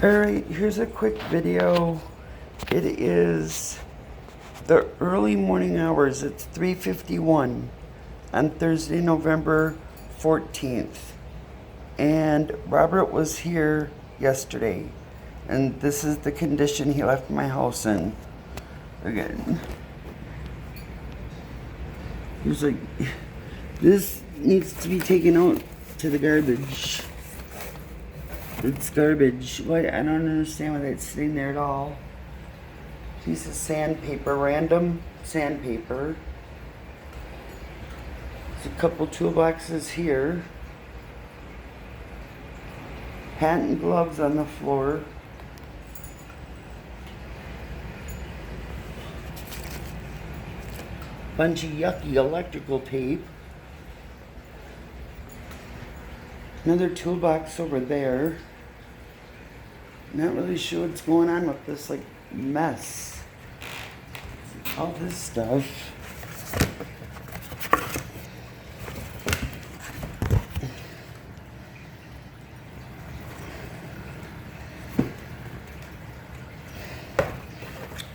Alright, here's a quick video. It is the early morning hours. It's 3:51 on Thursday, November 14th. And Robert was here yesterday. And this is the condition he left my house in. Again. He was like, this needs to be taken out to the garbage. It's garbage. Why? I don't understand why that's sitting there at all. Piece of sandpaper, random sandpaper. There's a couple toolboxes here. Hat and gloves on the floor. Bunch of yucky electrical tape. Another toolbox over there. Not really sure what's going on with this like mess. All this stuff.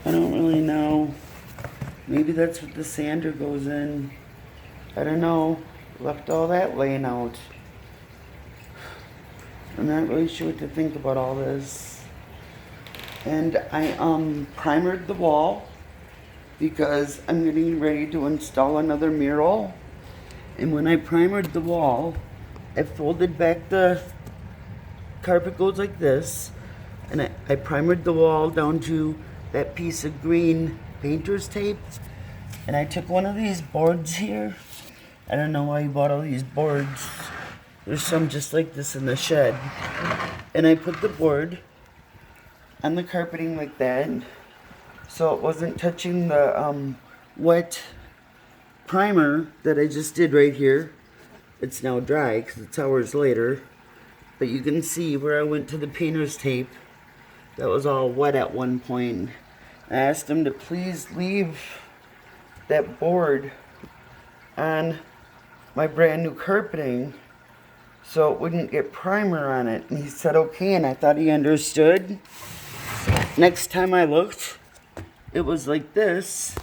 I don't really know. Maybe that's what the sander goes in. I don't know. Left all that laying out. I'm not really sure what to think about all this. And I primered the wall because I'm getting ready to install another mural. And when I primered the wall, I folded back the carpet goes like this, and I primered the wall down to that piece of green painter's tape. And I took one of these boards here. I don't know why you bought all these boards. There's some just like this in the shed. And I put the board on the carpeting like that, so it wasn't touching the wet primer that I just did right here. It's now dry because it's hours later. But you can see where I went to the painter's tape. That was all wet at one point. I asked him to please leave that board on my brand new carpeting so it wouldn't get primer on it. And he said okay, and I thought he understood. Next time I looked, it was like this,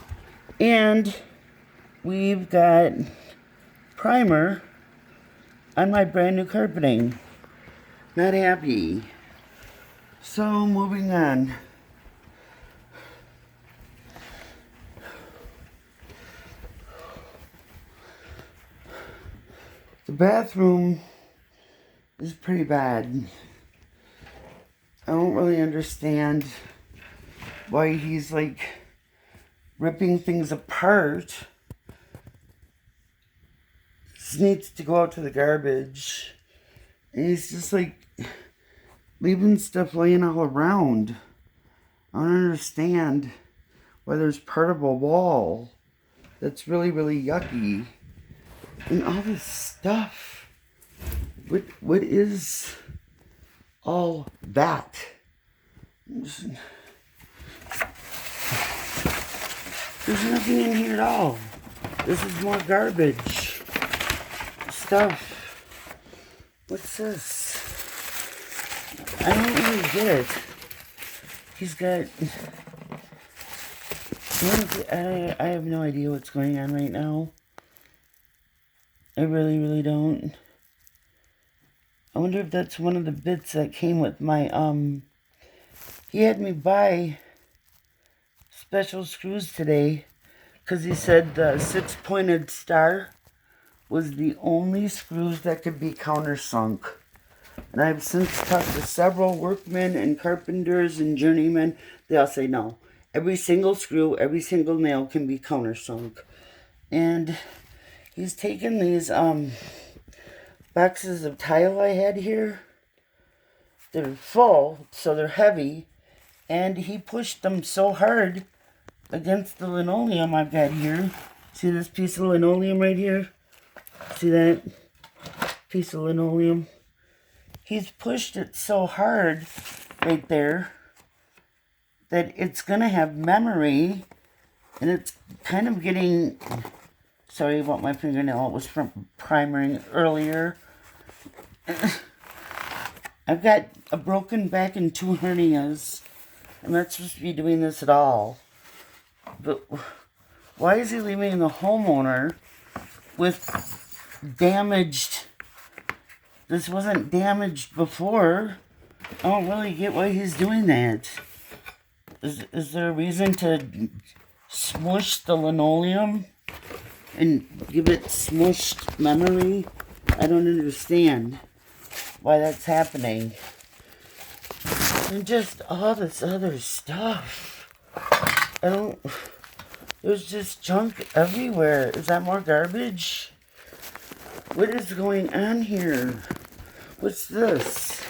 and we've got primer on my brand new carpeting. Not happy. So moving on. The bathroom is pretty bad. I don't really understand why he's like ripping things apart. This needs to go out to the garbage. And he's just like leaving stuff laying all around. I don't understand why there's part of a wall that's really, really yucky. And all this stuff. What is all that? There's nothing in here at all. This is more garbage stuff. What's this? I don't really get it. He's got... I have no idea what's going on right now. I really, really don't. I wonder if that's one of the bits that came with my, he had me buy special screws today because he said the 6-pointed star was the only screws that could be countersunk. And I've since talked to several workmen and carpenters and journeymen. They all say no. Every single screw, every single nail can be countersunk. And he's taken these boxes of tile I had here. They're full, so they're heavy. And he pushed them so hard against the linoleum I've got here. See this piece of linoleum right here? See that piece of linoleum? He's pushed it so hard right there that it's going to have memory. And it's kind of getting... Sorry about my fingernail. It was from primering earlier. I've got a broken back and 2 hernias. I'm not supposed to be doing this at all. But why is he leaving the homeowner with damaged? This wasn't damaged before. I don't really get why he's doing that. Is there a reason to smush the linoleum and give it smushed memory? I don't understand why that's happening. And just all this other stuff. There's just junk everywhere. Is that more garbage? What is going on here? What's this?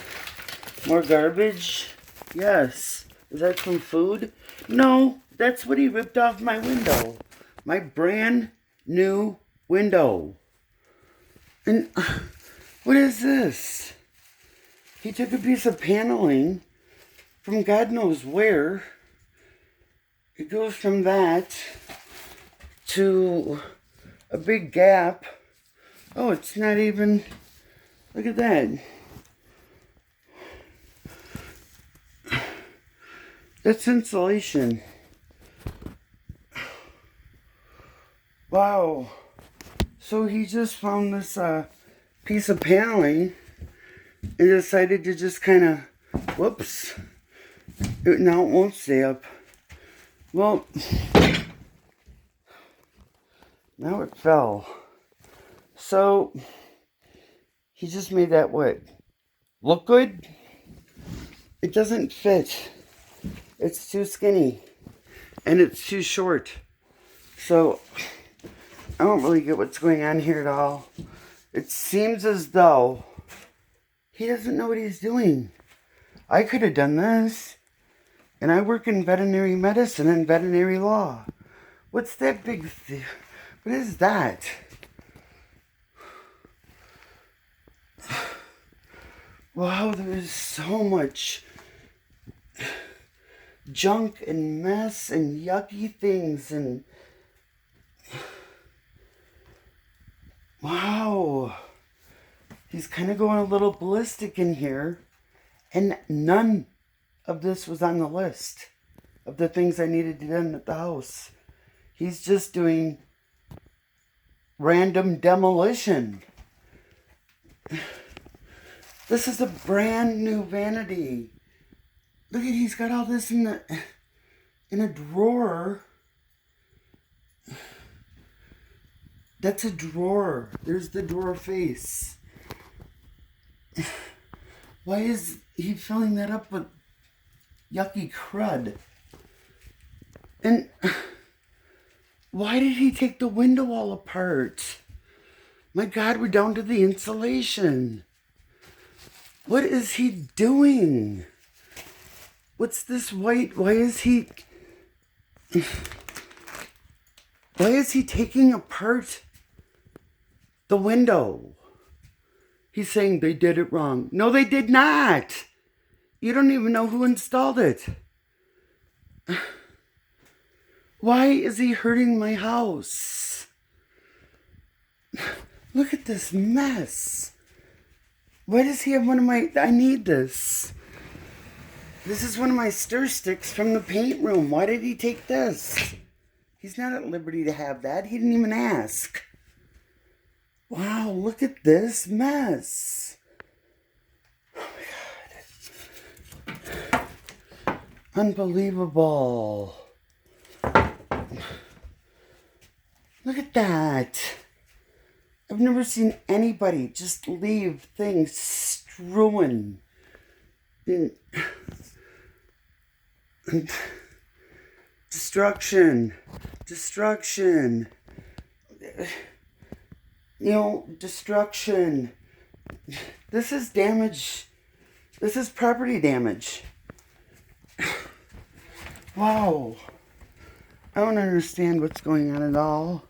More garbage? Yes. Is that some food? No, that's what he ripped off my window. My brand new window. And what is this? He took a piece of paneling from God knows where. It goes from that to a big gap. Oh, it's not even... Look at that. That's insulation. Wow. So he just found this piece of paneling and decided to just kind of, whoops. Now it won't stay up. Well, now it fell. So he just made that what? Look good? It doesn't fit. It's too skinny. And it's too short. So I don't really get what's going on here at all. It seems as though he doesn't know what he's doing. I could have done this. And I work in veterinary medicine and veterinary law. What's that big thing? What is that? Wow, there's so much junk and mess and yucky things and... Wow. He's kind of going a little ballistic in here. And none of this was on the list of the things I needed to do done at the house. He's just doing random demolition. This is a brand new vanity. Look at, he's got all this in a drawer. That's a drawer. There's the drawer face. Why is he filling that up with yucky crud? And why did he take the window all apart? My God, we're down to the insulation. What is he doing? What's this white? Why is he taking apart the window? He's saying they did it wrong. No, they did not. You don't even know who installed it. Why is he hurting my house? Look at this mess. Why does he have one of my... I need this. This is one of my stir sticks from the paint room. Why did he take this? He's not at liberty to have that. He didn't even ask. Wow, look at this mess. Oh my God. Unbelievable. Look at that. I've never seen anybody just leave things strewn. Destruction. Destruction. You know, destruction. This is damage. This is property damage. Wow. I don't understand what's going on at all.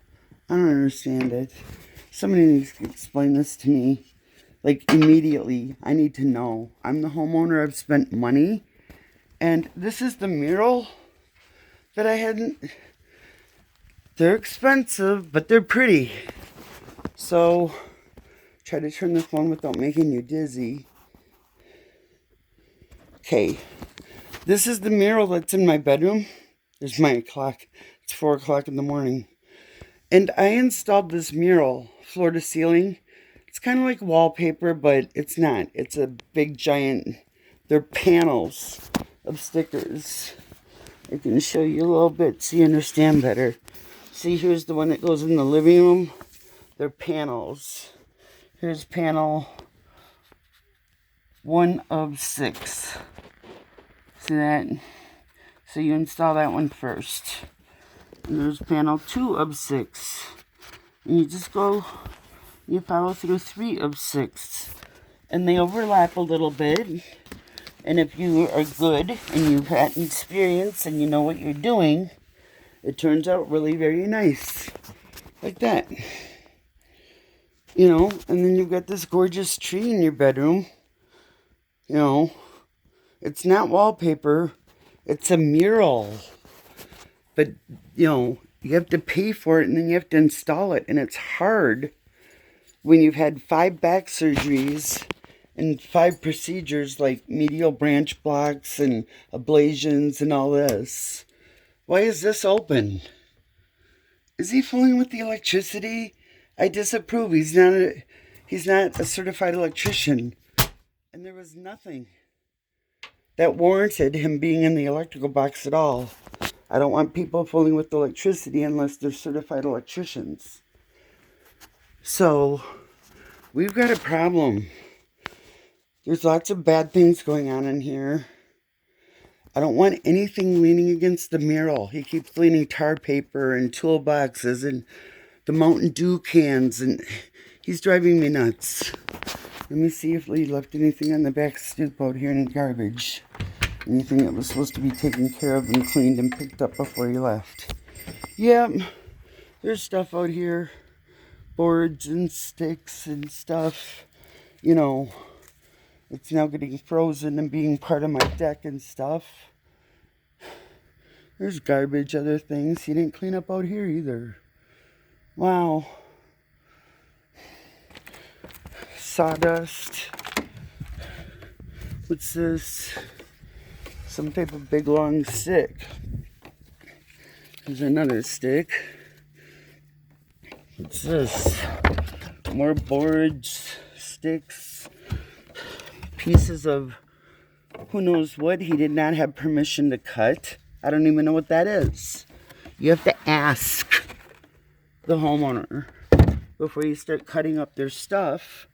I don't understand it. Somebody needs to explain this to me. Like, immediately. I need to know. I'm the homeowner. I've spent money. And this is the mural that I hadn't... They're expensive, but they're pretty. So, try to turn the phone without making you dizzy. Okay, this is the mural that's in my bedroom. There's my clock. It's 4 o'clock in the morning. And I installed this mural, floor to ceiling. It's kind of like wallpaper, but it's not. It's a big giant, they're panels of stickers. I can show you a little bit so you understand better. See, here's the one that goes in the living room. They're panels. Here's panel 1 of 6. See that? So you install that one first. And there's panel 2 of 6. And you just go, you follow through 3 of 6. And they overlap a little bit. And if you are good and you've had experience and you know what you're doing, it turns out really very nice. Like that. You know, and then you've got this gorgeous tree in your bedroom. You know, it's not wallpaper, it's a mural. But, you know, you have to pay for it and then you have to install it. And it's hard when you've had 5 back surgeries and 5 procedures like medial branch blocks and ablations and all this. Why is this open? Is he fooling with the electricity? I disapprove. He's not a certified electrician. And there was nothing that warranted him being in the electrical box at all. I don't want people fooling with electricity unless they're certified electricians. So, we've got a problem. There's lots of bad things going on in here. I don't want anything leaning against the mural. He keeps leaning tar paper and toolboxes and the Mountain Dew cans, and he's driving me nuts. Let me see if Lee left anything on the back stoop out here in the garbage. Anything that was supposed to be taken care of and cleaned and picked up before he left. Yep, there's stuff out here. Boards and sticks and stuff. You know, it's now getting frozen and being part of my deck and stuff. There's garbage, other things. He didn't clean up out here either. Wow. Sawdust. What's this? Some type of big long stick. There's another stick. What's this? More boards, sticks, pieces of who knows what he did not have permission to cut. I don't even know what that is. You have to ask the homeowner before you start cutting up their stuff.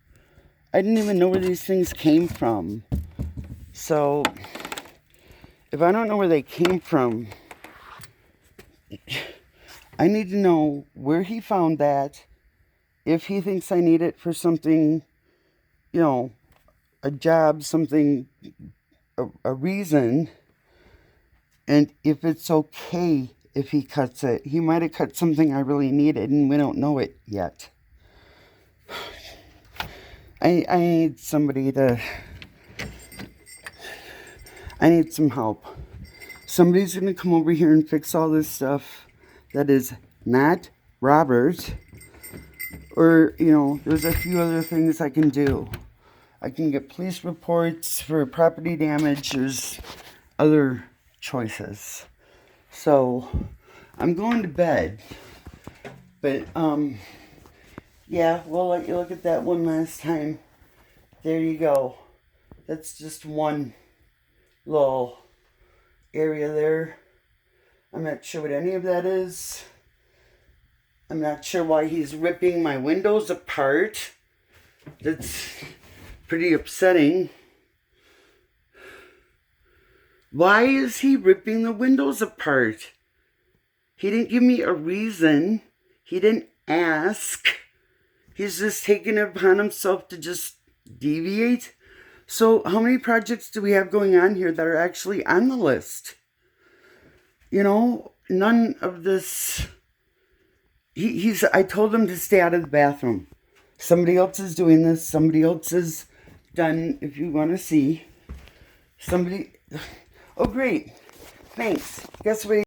I didn't even know where these things came from. So, if I don't know where they came from, I need to know where he found that, if he thinks I need it for something, you know, a job, something, a reason, and if it's okay if he cuts it. He might have cut something I really needed and we don't know it yet. I need somebody to... I need some help. Somebody's going to come over here and fix all this stuff that is not Robert. Or, you know, there's a few other things I can do. I can get police reports for property damage. There's other choices. So, I'm going to bed. But, yeah, we'll let you look at that one last time. There you go. That's just one little area there. I'm not sure what any of that is. I'm not sure why he's ripping my windows apart. That's pretty upsetting. Why is he ripping the windows apart? He didn't give me a reason. He didn't ask. He's just taking it upon himself to just deviate. So how many projects do we have going on here that are actually on the list? You know, none of this. I told him to stay out of the bathroom. Somebody else is doing this. Somebody else is done, if you want to see. Somebody... Oh, great. Thanks. Guess what?